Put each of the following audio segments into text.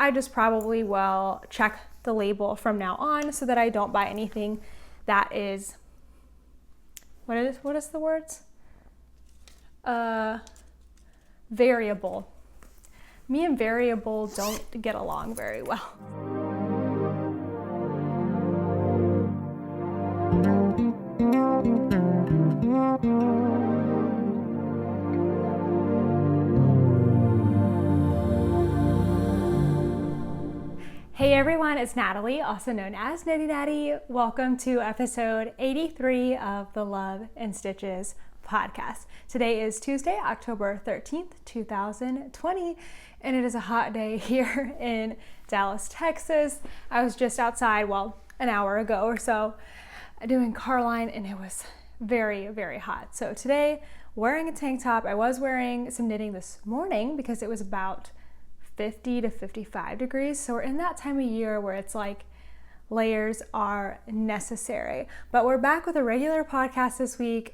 I just probably will check the label from now on so that I don't buy anything that is, what is the words? Variable. Me and variable don't get along very well. Hey everyone, it's Natalie, also known as Knitty Natty. Welcome to episode 83 of the Love and Stitches podcast. Today is Tuesday, October 13th, 2020, and it is a hot day here in Dallas, Texas. I was just outside, well, an hour ago or so, doing car line, and it was very, very hot. So today, wearing a tank top. I was wearing some knitting this morning because it was about 50 to 55 degrees. So we're in that time of year where it's like layers are necessary. But we're back with a regular podcast this week.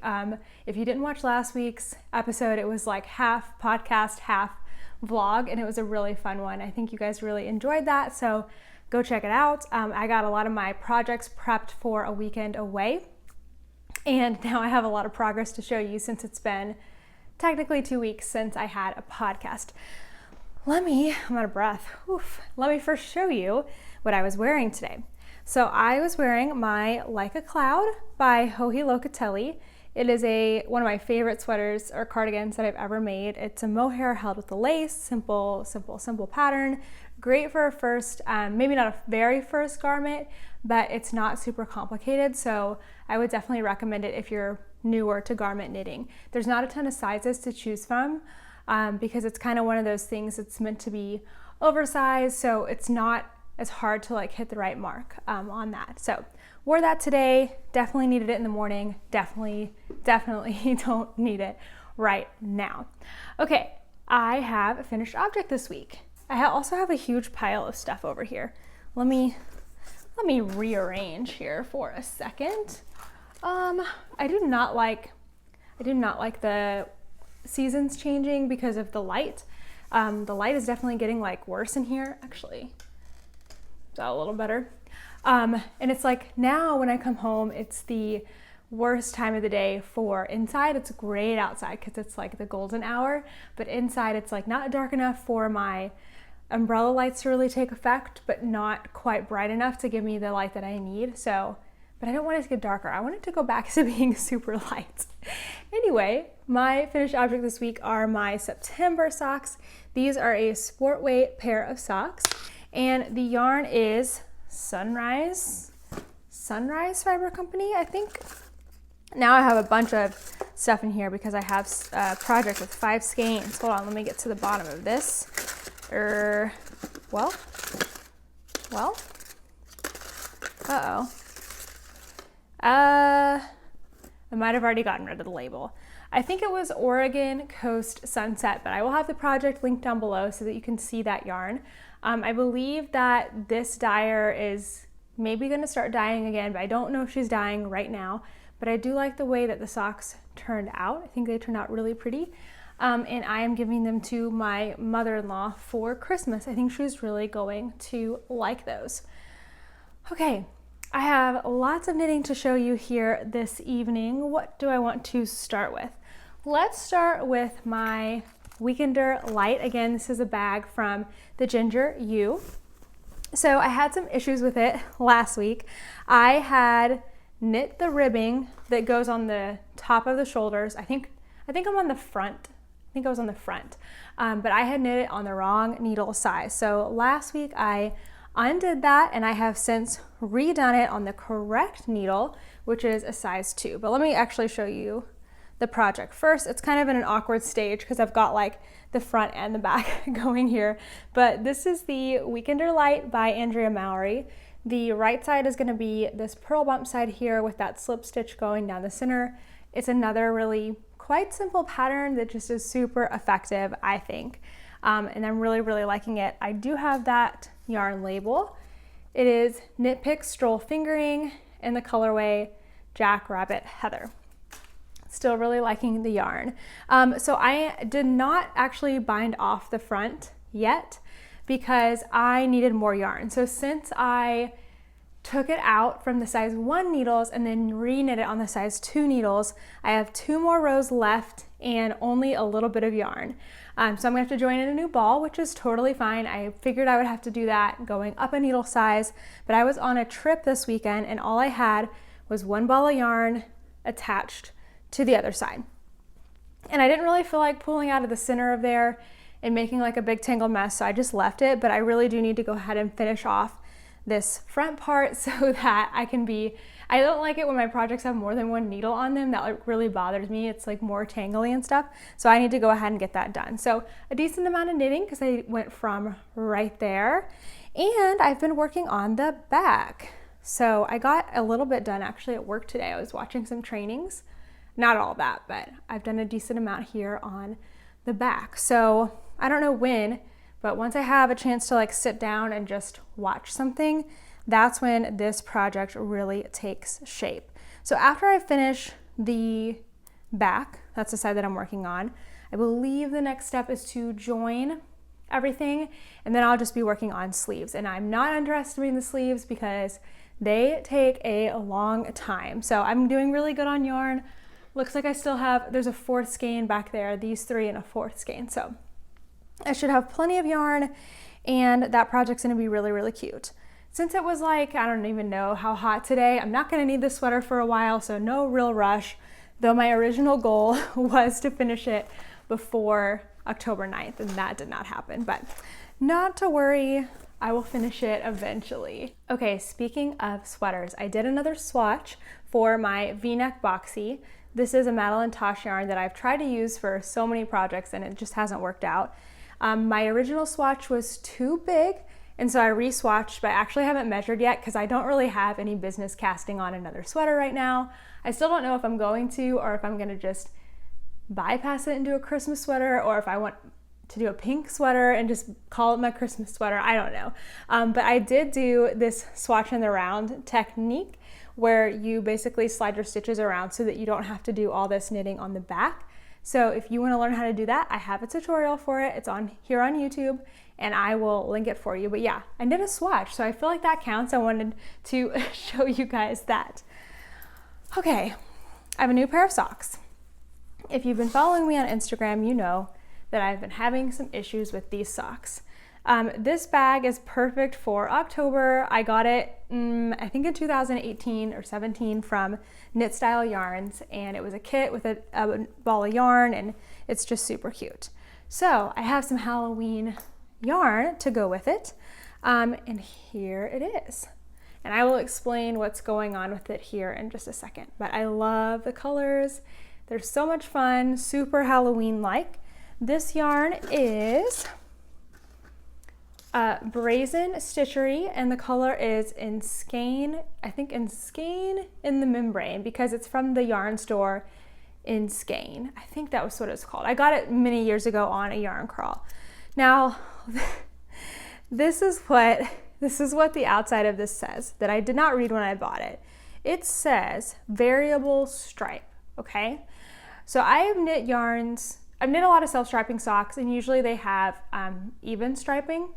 If you didn't watch last week's episode, it was like half podcast, half vlog, and it was a really fun one. I think you guys really enjoyed that, so go check it out. I got a lot of my projects prepped for a weekend away, and now I have a lot of progress to show you since it's been technically 2 weeks since I had a podcast. I'm out of breath. Let me first show you what I was wearing today. So I was wearing my Like a Cloud by Joji Locatelli. It is one of my favorite sweaters or cardigans that I've ever made. It's a mohair held with the lace, simple pattern. Great for a first, maybe not a very first garment, but it's not super complicated. So I would definitely recommend it if you're newer to garment knitting. There's not a ton of sizes to choose from. Because it's kind of one of those things that's meant to be oversized, so it's not as hard to like hit the right mark on that. So wore that today, definitely needed it in the morning, definitely don't need it right now. Okay, I have a finished object this week. I also have a huge pile of stuff over here. Let me rearrange here for a second. I do not like the seasons changing because of the light. The light is definitely getting like worse in here. Actually, is that a little better? And it's like now when I come home, it's the worst time of the day for inside. It's great outside because it's like the golden hour, but inside it's like not dark enough for my umbrella lights to really take effect, but not quite bright enough to give me the light that I need. So, but I don't want it to get darker. I want it to go back to being super light. Anyway, my finished object this week are my September socks. These are a sport weight pair of socks, and the yarn is Sunrise Fiber Company, I think. Now I have a bunch of stuff in here because I have a project with 5 skeins. Hold on, let me get to the bottom of this. I might have already gotten rid of the label. I think it was Oregon Coast Sunset, but I will have the project linked down below so that you can see that yarn. I believe that this dyer is maybe going to start dyeing again, but I don't know if she's dyeing right now. But I do like the way that the socks turned out. I think they turned out really pretty. And I am giving them to my mother-in-law for Christmas. I think she's really going to like those. Okay. I have lots of knitting to show you here this evening. What do I want to start with? Let's start with my Weekender Light. Again, this is a bag from the Ginger U. So I had some issues with it last week. I had knit the ribbing that goes on the top of the shoulders. I think I'm on the front. I think I was on the front, but I had knit it on the wrong needle size. So last week I undid that, and I have since redone it on the correct needle, which is a size 2. But let me actually show you the project first. It's kind of in an awkward stage because I've got like the front and the back going here. But this is the Weekender Light by Andrea Mowry. The right side is going to be this purl bump side here with that slip stitch going down the center. It's another really quite simple pattern that just is super effective, I think. And I'm really liking it. I do have that yarn label. It is Knit Pick Stroll Fingering in the colorway Jackrabbit Heather. Still really liking the yarn. So I did not actually bind off the front yet because I needed more yarn. So since I took it out from the size 1 needles and then re-knit it on the size 2 needles, I have 2 more rows left and only a little bit of yarn. So I'm gonna have to join in a new ball, which is totally fine. I figured I would have to do that going up a needle size, but I was on a trip this weekend and all I had was 1 ball of yarn attached to the other side. And I didn't really feel like pulling out of the center of there and making like a big tangled mess, so I just left it, but I really do need to go ahead and finish off this front part so that I don't like it when my projects have more than 1 needle on them. That like really bothers me. It's like more tangly and stuff. So I need to go ahead and get that done. So a decent amount of knitting because I went from right there. And I've been working on the back. So I got a little bit done actually at work today. I was watching some trainings. Not all that, but I've done a decent amount here on the back. So I don't know when, but once I have a chance to like sit down and just watch something, that's when this project really takes shape. So after I finish the back, that's the side that I'm working on, I believe the next step is to join everything, and then I'll just be working on sleeves. And I'm not underestimating the sleeves because they take a long time. So I'm doing really good on yarn. Looks like I still have, there's a 4th skein back there, these 3 and a 4th skein. So I should have plenty of yarn, and that project's gonna be really, really cute. Since it was like, I don't even know how hot today, I'm not gonna need this sweater for a while, so no real rush, though my original goal was to finish it before October 9th, and that did not happen, but not to worry, I will finish it eventually. Okay, speaking of sweaters, I did another swatch for my V-neck boxy. This is a Madeline Tosh yarn that I've tried to use for so many projects and it just hasn't worked out. My original swatch was too big, and so I re-swatched, but I actually haven't measured yet because I don't really have any business casting on another sweater right now. I still don't know if I'm going to, or if I'm gonna just bypass it and do a Christmas sweater, or if I want to do a pink sweater and just call it my Christmas sweater. I don't know. But I did do this swatch in the round technique where you basically slide your stitches around so that you don't have to do all this knitting on the back. So if you want to learn how to do that, I have a tutorial for it. It's on here on YouTube and I will link it for you. But yeah, I did a swatch, so I feel like that counts. I wanted to show you guys that. Okay, I have a new pair of socks. If you've been following me on Instagram, you know that I've been having some issues with these socks. This bag is perfect for October. I got it, I think in 2018 or 17 from Knit Style Yarns, and it was a kit with a ball of yarn, and it's just super cute. So I have some Halloween yarn to go with it, and here it is. And I will explain what's going on with it here in just a second, but I love the colors. They're so much fun, super Halloween-like. This yarn is Brazen Stitchery, and the color is in Skein, I think in Skein in the Membrane, because it's from the yarn store in Skein. I think that was what it's called. I got it many years ago on a yarn crawl. Now, this is what the outside of this says that I did not read when I bought it. It says variable stripe, okay? So I've knit a lot of self-striping socks, and usually they have even striping,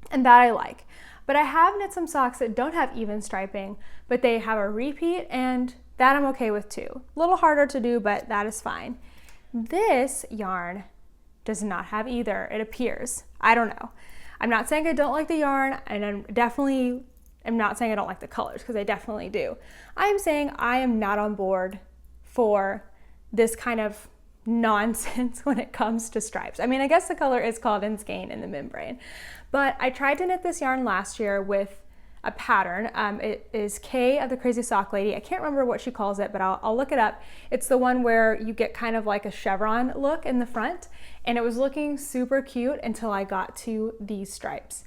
and that I like. But I have knit some socks that don't have even striping, but they have a repeat, and that I'm okay with too. A little harder to do, but that is fine. This yarn does not have either, it appears. I don't know. I'm not saying I don't like the yarn, and I'm not saying I don't like the colors, because I definitely do. I'm saying I am not on board for this kind of nonsense when it comes to stripes. I mean, I guess the color is called in Skein in the Membrane, but I tried to knit this yarn last year with a pattern. It is Kay of the Crazy Sock Lady. I can't remember what she calls it, but I'll look it up. It's the one where you get kind of like a chevron look in the front, and it was looking super cute until I got to these stripes.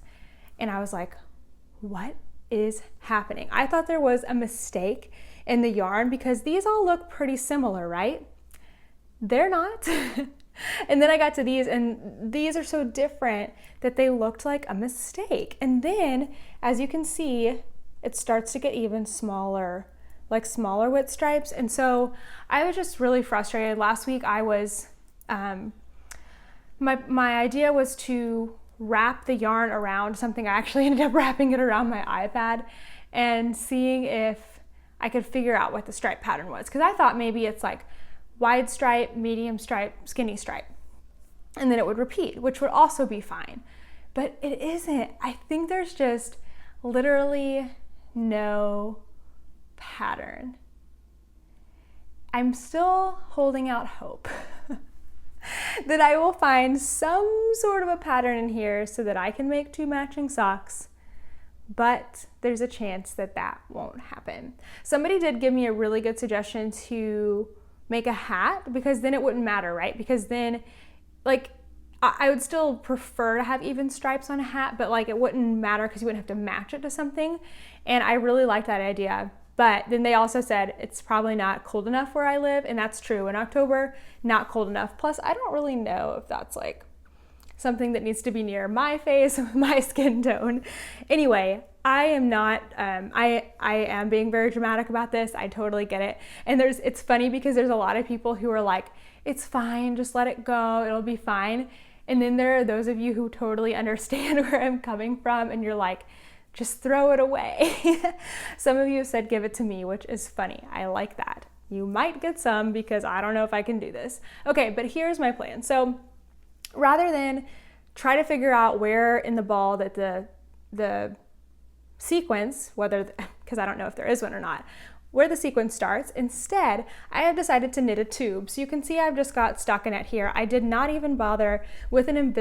And I was like, what is happening? I thought there was a mistake in the yarn because these all look pretty similar, right? They're not. And then I got to these, and these are so different that they looked like a mistake. And then, as you can see, it starts to get even smaller, like smaller width stripes. And so I was just really frustrated. Last week I was, my idea was to wrap the yarn around something. I actually ended up wrapping it around my iPad and seeing if I could figure out what the stripe pattern was, because I thought maybe it's like wide stripe, medium stripe, skinny stripe, and then it would repeat, which would also be fine. But it isn't. I think there's just literally no pattern. I'm still holding out hope that I will find some sort of a pattern in here so that I can make 2 matching socks, but there's a chance that that won't happen. Somebody did give me a really good suggestion to make a hat, because then it wouldn't matter, right? Because then, like, I would still prefer to have even stripes on a hat, but like it wouldn't matter because you wouldn't have to match it to something. And I really like that idea. But then they also said it's probably not cold enough where I live, and that's true. In October, not cold enough. Plus, I don't really know if that's like something that needs to be near my face, my skin tone. Anyway, I am not, I am being very dramatic about this. I totally get it. And it's funny because there's a lot of people who are like, it's fine, just let it go, it'll be fine. And then there are those of you who totally understand where I'm coming from, and you're like, just throw it away. Some of you have said, give it to me, which is funny. I like that. You might get some because I don't know if I can do this. Okay, but here's my plan. So rather than try to figure out where in the ball that the sequence, because I don't know if there is one or not, where the sequence starts, instead, I have decided to knit a tube. So you can see I've just got stockinette here. I did not even bother with an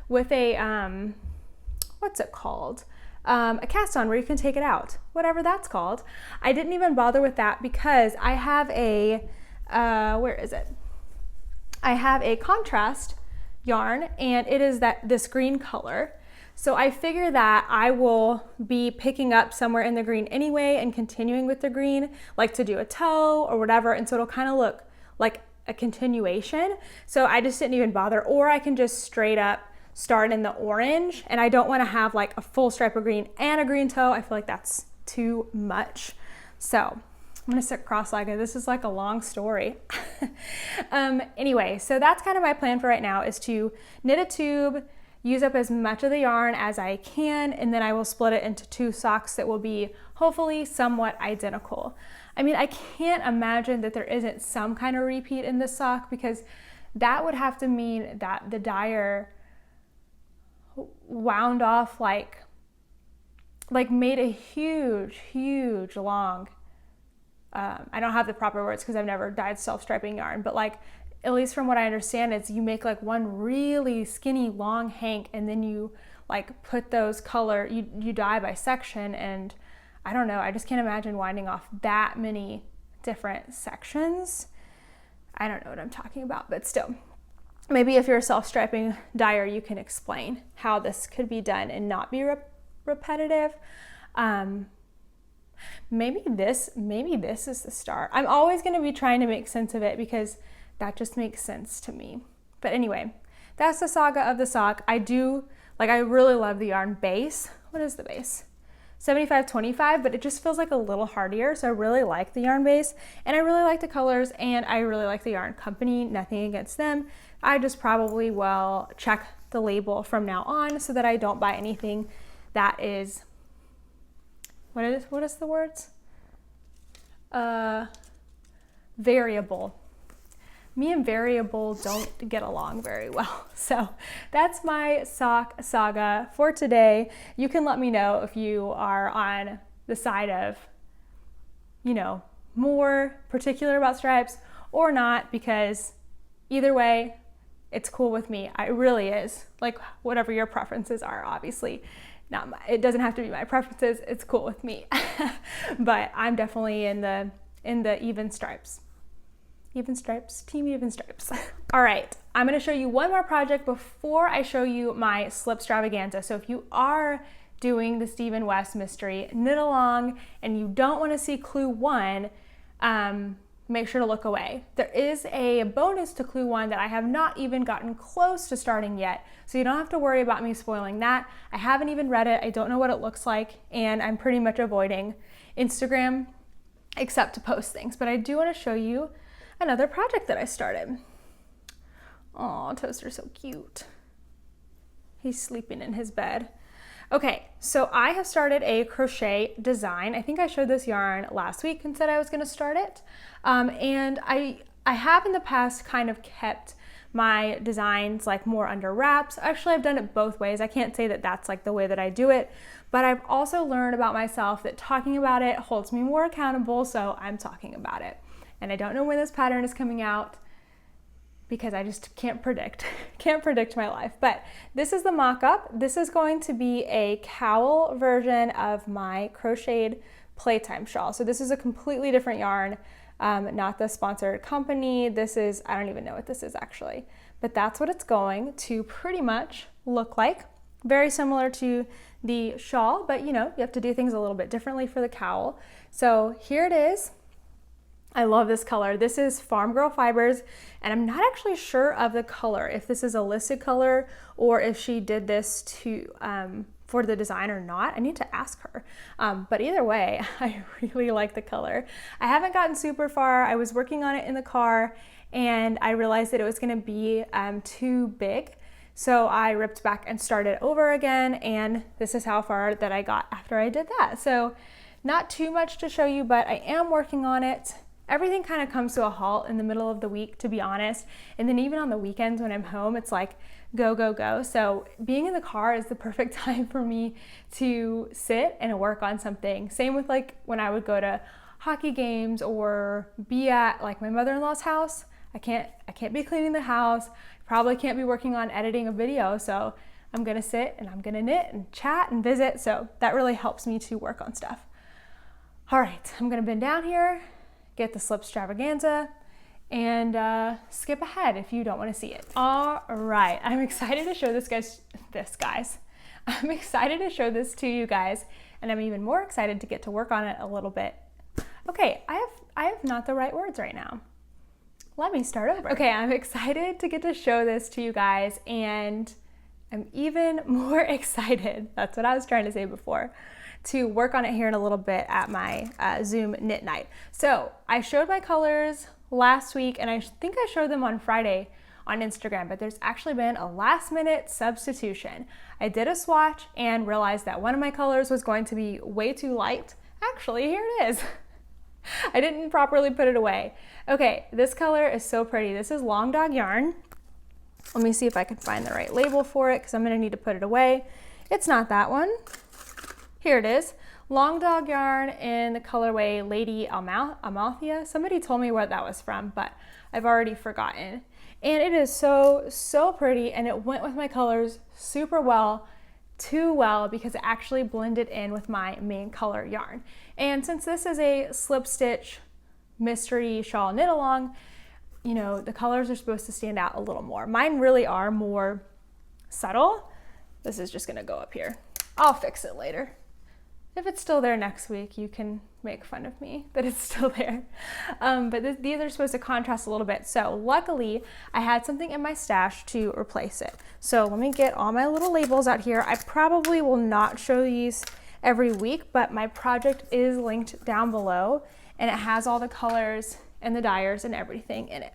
with a, what's it called? A cast on where you can take it out, whatever that's called. I didn't even bother with that because I have a, where is it? I have a contrast yarn, and it is this green color. So I figure that I will be picking up somewhere in the green anyway and continuing with the green, like to do a toe or whatever. And so it'll kind of look like a continuation. So I just didn't even bother. Or I can just straight up start in the orange, and I don't want to have like a full stripe of green and a green toe. I feel like that's too much. So I'm gonna sit cross-legged. This is like a long story. Anyway, so that's kind of my plan for right now, is to knit a tube, use up as much of the yarn as I can, and then I will split it into 2 socks that will be hopefully somewhat identical. I mean, I can't imagine that there isn't some kind of repeat in this sock, because that would have to mean that the dyer wound off like made a huge long, I don't have the proper words because I've never dyed self-striping yarn, but like, at least from what I understand, it's you make like one really skinny long hank, and then you like put those you dye by section, and I don't know, I just can't imagine winding off that many different sections. I don't know what I'm talking about, but still, maybe if you're a self-striping dyer, you can explain how this could be done and not be repetitive. Maybe this is the start. I'm always going to be trying to make sense of it because that just makes sense to me. But anyway, that's the saga of the sock. I really love the yarn base. What is the base? 75-25, but it just feels like a little hardier. So I really like the yarn base, and I really like the colors, and I really like the yarn company. Nothing against them. I just probably will check the label from now on so that I don't buy anything that is, what is the words? Variable. Me and variable don't get along very well. So that's my sock saga for today. You can let me know if you are on the side of, more particular about stripes or not, because either way, it's cool with me. It really is. Like, whatever your preferences are, obviously. It doesn't have to be my preferences. It's cool with me. But I'm definitely in the even stripes. Even stripes, team even stripes. All right, I'm gonna show you one more project before I show you my slipstravaganza. So if you are doing the Stephen West mystery knit along and you don't wanna see clue 1, make sure to look away. There is a bonus to clue 1 that I have not even gotten close to starting yet, so you don't have to worry about me spoiling that. I haven't even read it, I don't know what it looks like, and I'm pretty much avoiding Instagram except to post things. But I do wanna show you another project that I started. Oh, Toaster's so cute. He's sleeping in his bed. Okay, so I have started a crochet design. I think I showed this yarn last week and said I was going to start it. And I have in the past kind of kept my designs like more under wraps. Actually, I've done it both ways. I can't say that that's like the way that I do it, but I've also learned about myself that talking about it holds me more accountable, so I'm talking about it. And I don't know when this pattern is coming out because I just can't predict my life. But this is the mock-up. This is going to be a cowl version of my crocheted playtime shawl. So this is a completely different yarn. Not the sponsored company. This is, I don't even know what this is actually, but that's what it's going to pretty much look like. Very similar to the shawl, but you know, you have to do things a little bit differently for the cowl. So here it is. I love this color. This is Farm Girl Fibers, and I'm not actually sure of the color, if this is a listed color or if she did this to, for the design or not. I need to ask her. But either way, I really like the color. I haven't gotten super far. I was working on it in the car and I realized that it was gonna be too big. So I ripped back and started over again, and this is how far that I got after I did that. So not too much to show you, but I am working on it. Everything kind of comes to a halt in the middle of the week, to be honest. And then even on the weekends when I'm home, it's like go, go, go. So being in the car is the perfect time for me to sit and work on something. Same with like when I would go to hockey games or be at like my mother-in-law's house. I can't be cleaning the house. Probably can't be working on editing a video. So I'm gonna sit and I'm gonna knit and chat and visit. So that really helps me to work on stuff. All right, I'm gonna bend down here, get the slip extravaganza, and skip ahead if you don't want to see it. All right, I'm excited to show guys. I'm excited to show this to you guys, and I'm even more excited to get to work on it a little bit. Okay, I have not the right words right now. Let me start over. Okay, I'm excited to get to show this to you guys, and I'm even more excited, that's what I was trying to say before, to work on it here in a little bit at my Zoom knit night. So I showed my colors last week, and I think I showed them on Friday on Instagram, but there's actually been a last minute substitution. I did a swatch and realized that one of my colors was going to be way too light. Actually, here it is. I didn't properly put it away. Okay, this color is so pretty. This is Long Dog yarn. Let me see if I can find the right label for it because I'm gonna need to put it away. It's not that one. Here it is. Long Dog yarn in the colorway Lady Amalthea. Somebody told me where that was from, but I've already forgotten. And it is so, so pretty, and it went with my colors super well, too well, because it actually blended in with my main color yarn. And since this is a slip stitch mystery shawl knit along, you know, the colors are supposed to stand out a little more. Mine really are more subtle. This is just gonna go up here. I'll fix it later. If it's still there next week, you can make fun of me that it's still there. But these are supposed to contrast a little bit. So luckily, I had something in my stash to replace it. So let me get all my little labels out here. I probably will not show these every week, but my project is linked down below, and it has all the colors and the dyers and everything in it.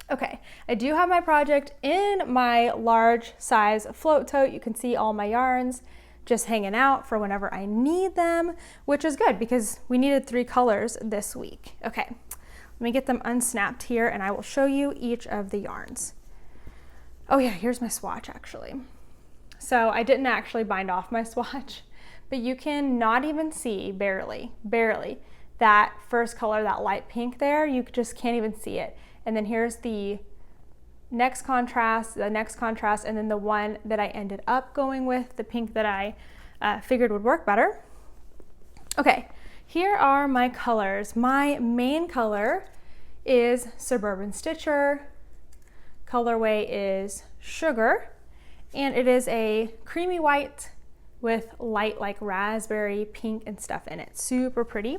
Okay, I do have my project in my large size float tote. You can see all my yarns just hanging out for whenever I need them, which is good because we needed 3 colors this week. Okay, let me get them unsnapped here and I will show you each of the yarns. Oh yeah, here's my swatch actually. So I didn't actually bind off my swatch, but you can not even see, barely, that first color, that light pink there. You just can't even see it. And then here's the next contrast, and then the one that I ended up going with, the pink that I figured would work better. Okay, here are my colors. My main color is Suburban Stitcher. Colorway is Sugar, and it is a creamy white with light like raspberry pink and stuff in it. Super pretty.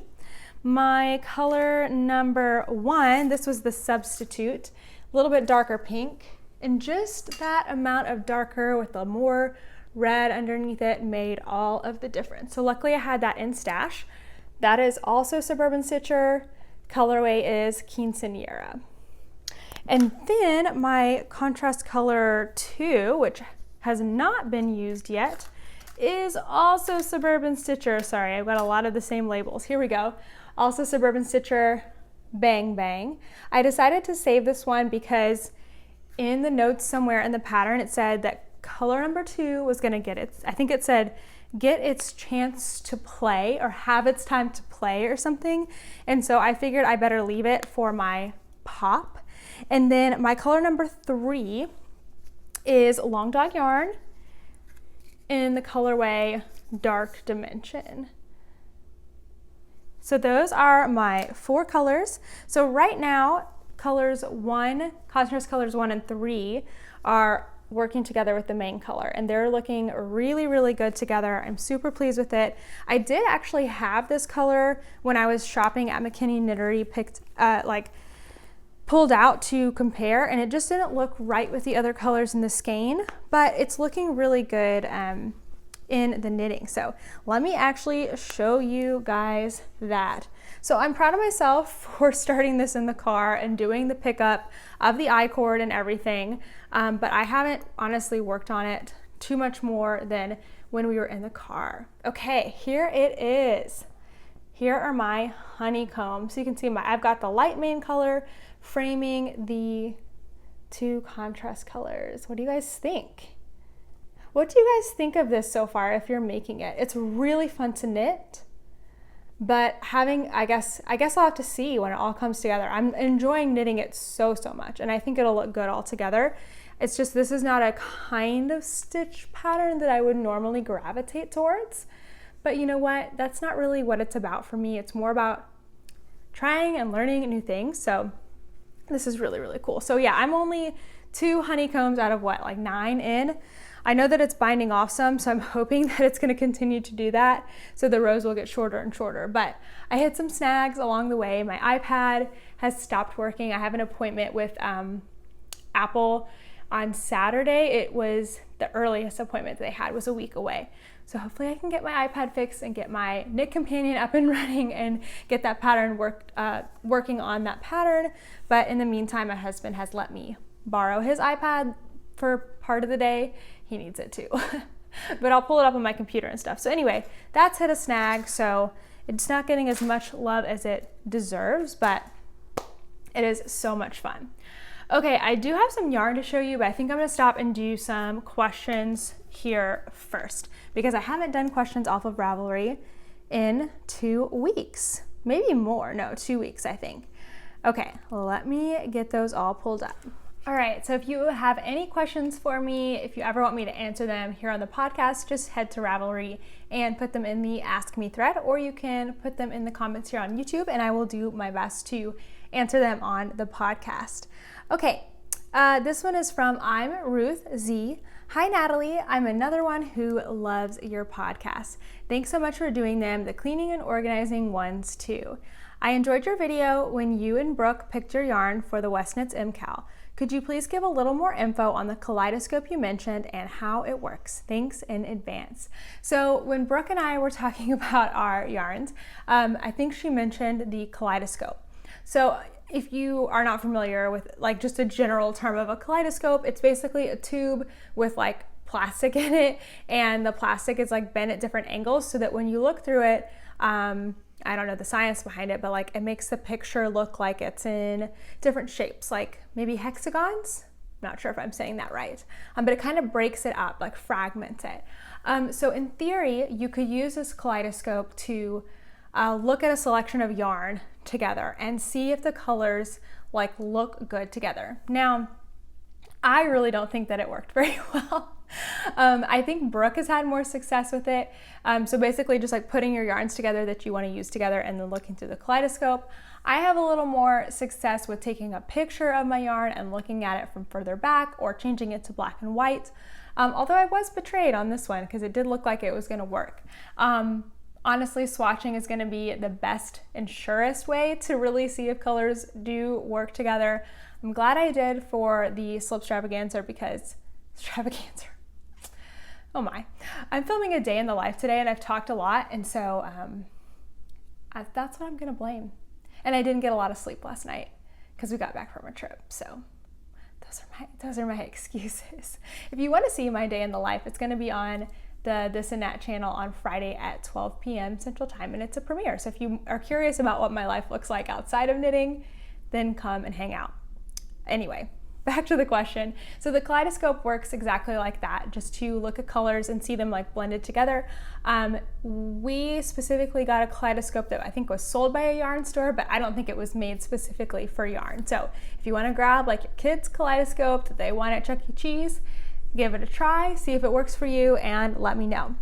My color number 1, this was the substitute, a little bit darker pink, and just that amount of darker with a more red underneath it made all of the difference. So luckily I had that in stash. That is also Suburban Stitcher. Colorway is Quinceañera. And then my contrast color 2, which has not been used yet is also Suburban Stitcher. Sorry, I've got a lot of the same labels. Here we go. Also Suburban Stitcher Bang Bang. I decided to save this one because in the notes somewhere in the pattern it said that color number 2 was going to get its, I think it said get its chance to play or have its time to play or something. And so I figured I better leave it for my pop. And then my color number 3 is Long Dog Yarn in the colorway Dark Dimension. So those are my 4 colors. So right now, Cosmos colors 1 and 3 are working together with the main color, and they're looking really, really good together. I'm super pleased with it. I did actually have this color when I was shopping at McKinney Knittery, pulled out to compare, and it just didn't look right with the other colors in the skein, but it's looking really good in the knitting. So let me actually show you guys that. So I'm proud of myself for starting this in the car and doing the pickup of the I-cord and everything, but I haven't honestly worked on it too much more than when we were in the car. Okay, here it is. Here are my honeycombs. So you can see I've got the light main color framing the 2 contrast colors. What do you guys think? What do you guys think of this so far if you're making it? It's really fun to knit, but I guess I'll have to see when it all comes together. I'm enjoying knitting it so much, and I think it'll look good all together. It's just this is not a kind of stitch pattern that I would normally gravitate towards, but you know what? That's not really what it's about for me. It's more about trying and learning new things. So this is really, really cool. So yeah, I'm only 2 honeycombs out of what, like 9 in. I know that it's binding off some, so I'm hoping that it's going to continue to do that, so the rows will get shorter and shorter. But I hit some snags along the way. My iPad has stopped working. I have an appointment with Apple on Saturday. It was the earliest appointment they had was a week away. So hopefully I can get my iPad fixed and get my Knit Companion up and running and get that pattern working on that pattern. But in the meantime, my husband has let me borrow his iPad for part of the day. He needs it too. But I'll pull it up on my computer and stuff. So anyway, that's hit a snag. So it's not getting as much love as it deserves, but it is so much fun. Okay, I do have some yarn to show you, but I think I'm gonna stop and do some questions here first because I haven't done questions off of Ravelry in 2 weeks, maybe more, no, 2 weeks, I think. Okay, let me get those all pulled up. All right, so if you have any questions for me, if you ever want me to answer them here on the podcast, just head to Ravelry and put them in the Ask Me thread, or you can put them in the comments here on YouTube and I will do my best to answer them on the podcast. Okay, this one is from I'm Ruth Z. Hi Natalie, I'm another one who loves your podcast. Thanks so much for doing them, the cleaning and organizing ones too. I enjoyed your video when you and Brooke picked your yarn for the West Knits MCAL. Could you please give a little more info on the kaleidoscope you mentioned and how it works? Thanks in advance. So when Brooke and I were talking about our yarns, I think she mentioned the kaleidoscope. So if you are not familiar with like just a general term of a kaleidoscope, it's basically a tube with like plastic in it, and the plastic is like bent at different angles so that when you look through it, I don't know the science behind it, but like it makes the picture look like it's in different shapes, like maybe hexagons. I'm not sure if I'm saying that right, but it kind of breaks it up, like fragments it. So in theory, you could use this kaleidoscope to look at a selection of yarn together and see if the colors like look good together. Now, I really don't think that it worked very well. I think Brooke has had more success with it. So basically just like putting your yarns together that you want to use together and then looking through the kaleidoscope. I have a little more success with taking a picture of my yarn and looking at it from further back or changing it to black and white. Although I was betrayed on this one because it did look like it was going to work. Honestly, swatching is going to be the best and surest way to really see if colors do work together. I'm glad I did for the Slip Stravaganza because oh my. I'm filming a day in the life today and I've talked a lot, and so that's what I'm gonna blame. And I didn't get a lot of sleep last night because we got back from a trip, so those are my excuses. If you want to see my day in the life, it's going to be on the This and That channel on Friday at 12 p.m. Central Time, and it's a premiere. So if you are curious about what my life looks like outside of knitting, then come and hang out. Anyway, back to the question. So the kaleidoscope works exactly like that, just to look at colors and see them like blended together. We specifically got a kaleidoscope that I think was sold by a yarn store, but I don't think it was made specifically for yarn. So if you want to grab like your kid's kaleidoscope that they want at Chuck E. Cheese, give it a try, see if it works for you, and let me know.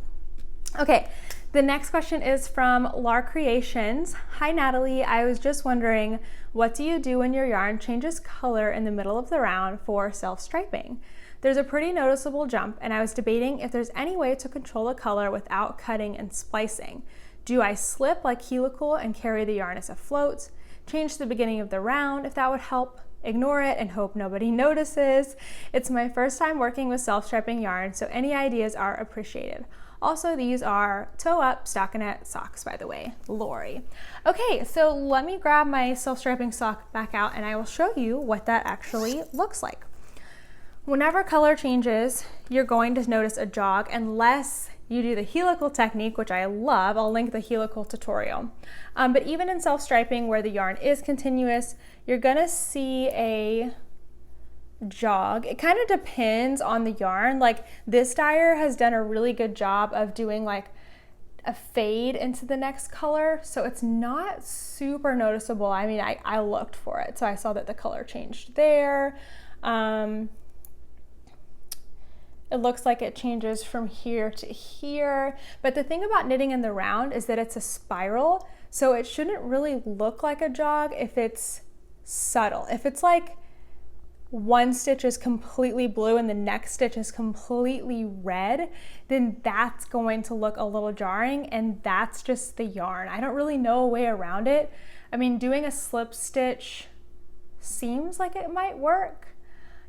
Okay, the next question is from Lar Creations. Hi Natalie, I was just wondering, what do you do when your yarn changes color in the middle of the round for self-striping? There's a pretty noticeable jump, and I was debating if there's any way to control the color without cutting and splicing. Do I slip like helical and carry the yarn as a float? Change the beginning of the round if that would help? Ignore it and hope nobody notices. It's my first time working with self-striping yarn, so any ideas are appreciated. Also, these are toe up stockinette socks, by the way, Lori. Okay, so let me grab my self-striping sock back out and I will show you what that actually looks like. Whenever color changes, you're going to notice a jog unless you do the helical technique, which I love. I'll link the helical tutorial. But even in self-striping where the yarn is continuous, you're gonna see a jog. It kind of depends on the yarn. Like this dyer has done a really good job of doing like a fade into the next color, so it's not super noticeable. I mean, I looked for it, so I saw that the color changed there. It looks like it changes from here to here. But the thing about knitting in the round is that it's a spiral, so it shouldn't really look like a jog if it's subtle. If it's like one stitch is completely blue and the next stitch is completely red, then that's going to look a little jarring, and that's just the yarn. I don't really know a way around it. I mean, doing a slip stitch seems like it might work.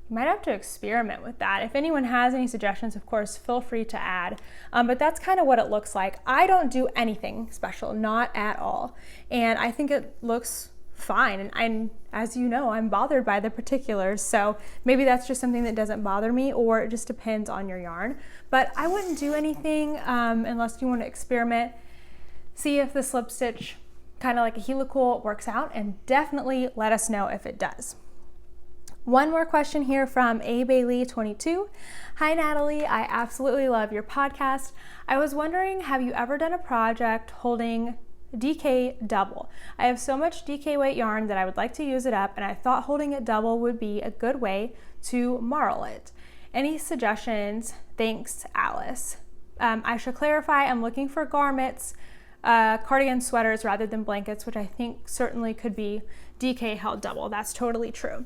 You might have to experiment with that. If anyone has any suggestions, of course, feel free to add. But that's kind of what it looks like. I don't do anything special, not at all. And I think it looks fine. And as you know, I'm bothered by the particulars. So maybe that's just something that doesn't bother me, or it just depends on your yarn. But I wouldn't do anything unless you want to experiment. See if the slip stitch, kind of like a helical, works out, and definitely let us know if it does. One more question here from A. Bailey 22. Hi Natalie, I absolutely love your podcast. I was wondering, have you ever done a project holding DK double? I have so much DK weight yarn that I would like to use it up, and I thought holding it double would be a good way to marl it. Any suggestions? Thanks, Alice. I should clarify, I'm looking for garments, cardigan sweaters rather than blankets, which I think certainly could be DK held double. That's totally true.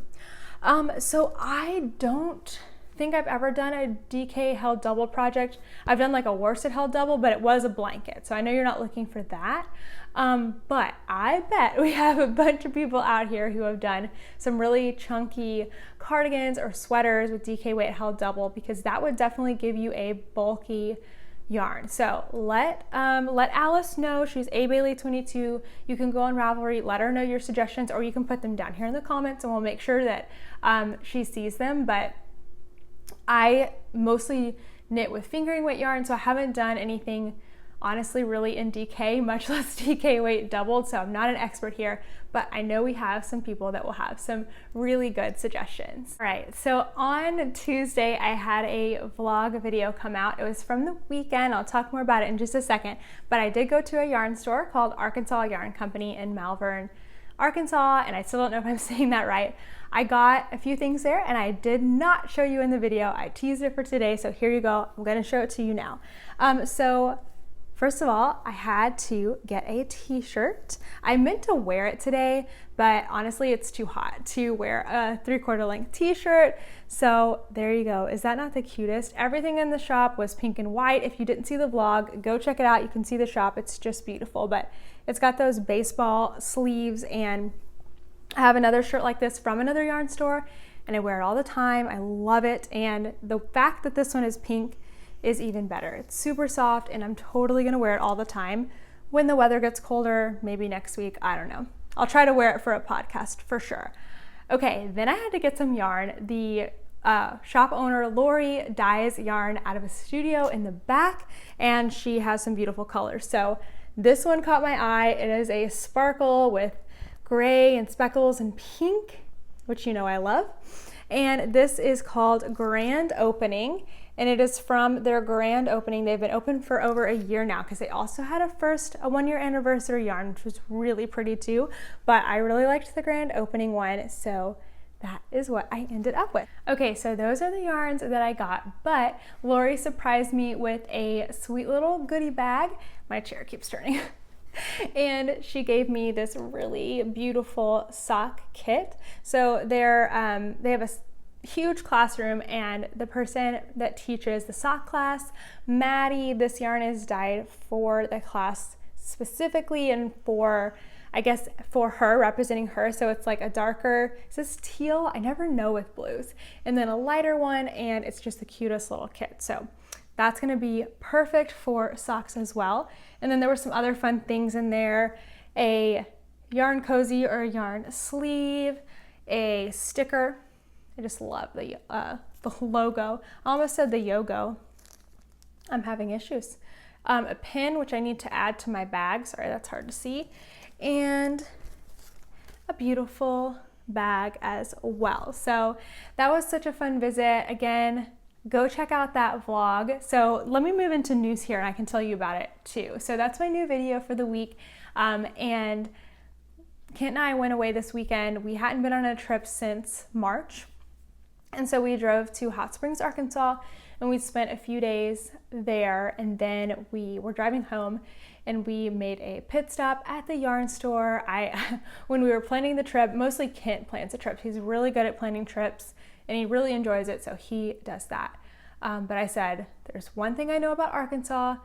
So I don't think I've ever done a DK held double project. I've done like a worsted held double, but it was a blanket. So I know you're not looking for that. But I bet we have a bunch of people out here who have done some really chunky cardigans or sweaters with DK weight held double, because that would definitely give you a bulky yarn. So let Alice know. She's A Bailey 22. You can go on Ravelry, let her know your suggestions, or you can put them down here in the comments and we'll make sure that she sees them. But I mostly knit with fingering weight yarn, so I haven't done anything honestly really in DK, much less DK weight doubled, so I'm not an expert here, but I know we have some people that will have some really good suggestions. All right, so on Tuesday I had a vlog video come out. It was from the weekend. I'll talk more about it in just a second, but I did go to a yarn store called Arkansas Yarn Company in Malvern, Arkansas, and I still don't know if I'm saying that right. I got a few things there and I did not show you in the video. I teased it for today, so here you go. I'm gonna show it to you now. So first of all, I had to get a t-shirt. I meant to wear it today, but honestly, it's too hot to wear a 3/4 length t-shirt. So there you go. Is that not the cutest? Everything in the shop was pink and white. If you didn't see the vlog, go check it out. You can see the shop. It's just beautiful, but it's got those baseball sleeves, and I have another shirt like this from another yarn store and I wear it all the time. I love it. And the fact that this one is pink is even better. It's super soft and I'm totally gonna wear it all the time. When the weather gets colder, maybe next week, I don't know. I'll try to wear it for a podcast for sure. Okay, then I had to get some yarn. The shop owner Lori dyes yarn out of a studio in the back, and she has some beautiful colors. So this one caught my eye. It is a sparkle with gray and speckles and pink, which you know I love. And this is called Grand Opening, and it is from their grand opening. They've been open for over a year now because they also had a 1-year anniversary yarn, which was really pretty too, but I really liked the grand opening one, so that is what I ended up with. Okay, so those are the yarns that I got, but Lori surprised me with a sweet little goodie bag. My chair keeps turning. And she gave me this really beautiful sock kit. So they have a huge classroom, and the person that teaches the sock class, Maddie, this yarn is dyed for the class specifically and for, I guess, for her, representing her. So it's like a darker, is this teal? I never know with blues. And then a lighter one, and it's just the cutest little kit. So that's gonna be perfect for socks as well. And then there were some other fun things in there, a yarn cozy or a yarn sleeve, a sticker. I just love the logo. I almost said the yogo. I'm having issues. A pin, which I need to add to my bag. Sorry, that's hard to see. And a beautiful bag as well. So that was such a fun visit. Again, go check out that vlog. So let me move into news here and I can tell you about it too. So that's my new video for the week. And Kent and I went away this weekend. We hadn't been on a trip since March. And so we drove to Hot Springs, Arkansas, and we spent a few days there. And then we were driving home and we made a pit stop at the yarn store. When we were planning the trip, mostly Kent plans the trips. He's really good at planning trips and he really enjoys it, so he does that. But I said, there's one thing I know about Arkansas.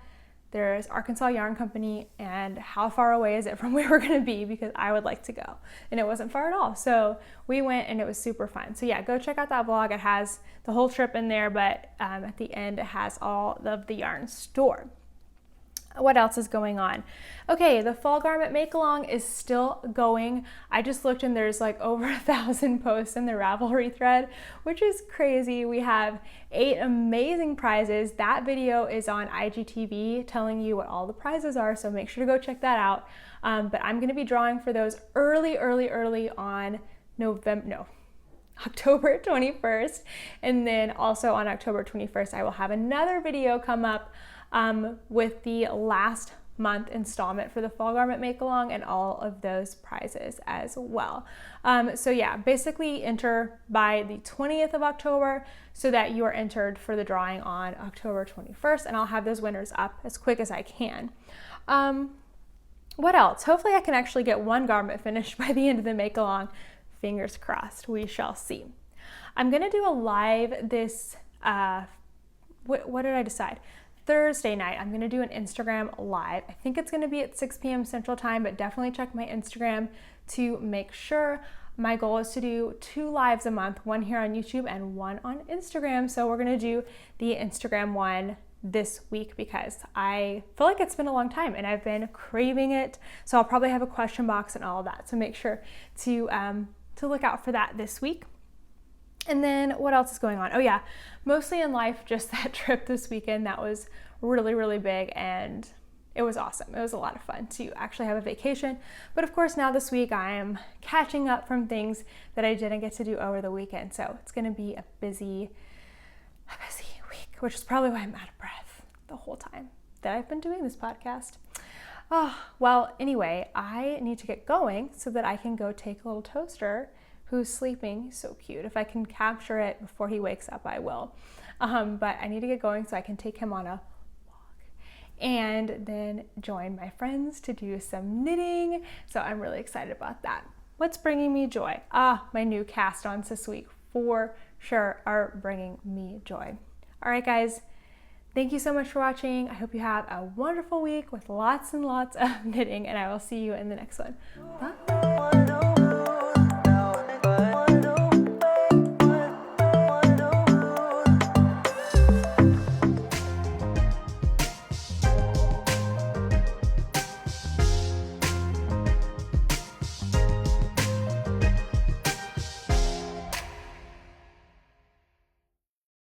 There's Arkansas Yarn Company, and how far away is it from where we're gonna be, because I would like to go. And it wasn't far at all. So we went and it was super fun. So yeah, go check out that vlog. It has the whole trip in there, but at the end it has all of the yarn store. What else is going on? Okay, the Fall Garment Make-Along is still going. I just looked and there's like over 1,000 posts in the Ravelry thread, which is crazy. We have 8 amazing prizes. That video is on IGTV telling you what all the prizes are, so make sure to go check that out. But I'm gonna be drawing for those early on October 21st. And then also on October 21st, I will have another video come up with the last month installment for the Fall Garment Make-Along and all of those prizes as well. So yeah, basically enter by the 20th of October so that you are entered for the drawing on October 21st, and I'll have those winners up as quick as I can. What else? Hopefully I can actually get one garment finished by the end of the Make-Along. Fingers crossed, we shall see. I'm gonna do a live this, what did I decide? Thursday night, I'm gonna do an Instagram live. I think it's gonna be at 6 p.m. Central Time, but definitely check my Instagram to make sure. My goal is to do 2 lives a month, one here on YouTube and one on Instagram. So we're gonna do the Instagram one this week because I feel like it's been a long time and I've been craving it. So I'll probably have a question box and all of that. So make sure to look out for that this week. And then what else is going on? Oh yeah, mostly in life, just that trip this weekend. That was really, really big and it was awesome. It was a lot of fun to actually have a vacation. But of course now this week I am catching up from things that I didn't get to do over the weekend. So it's gonna be a busy week, which is probably why I'm out of breath the whole time that I've been doing this podcast. Oh, well, anyway, I need to get going so that I can go take a little toaster who's sleeping. So cute. If I can capture it before he wakes up, I will. But I need to get going so I can take him on a walk and then join my friends to do some knitting. So I'm really excited about that. What's bringing me joy? My new cast-ons this week for sure are bringing me joy. All right, guys. Thank you so much for watching. I hope you have a wonderful week with lots and lots of knitting, and I will see you in the next one. Bye.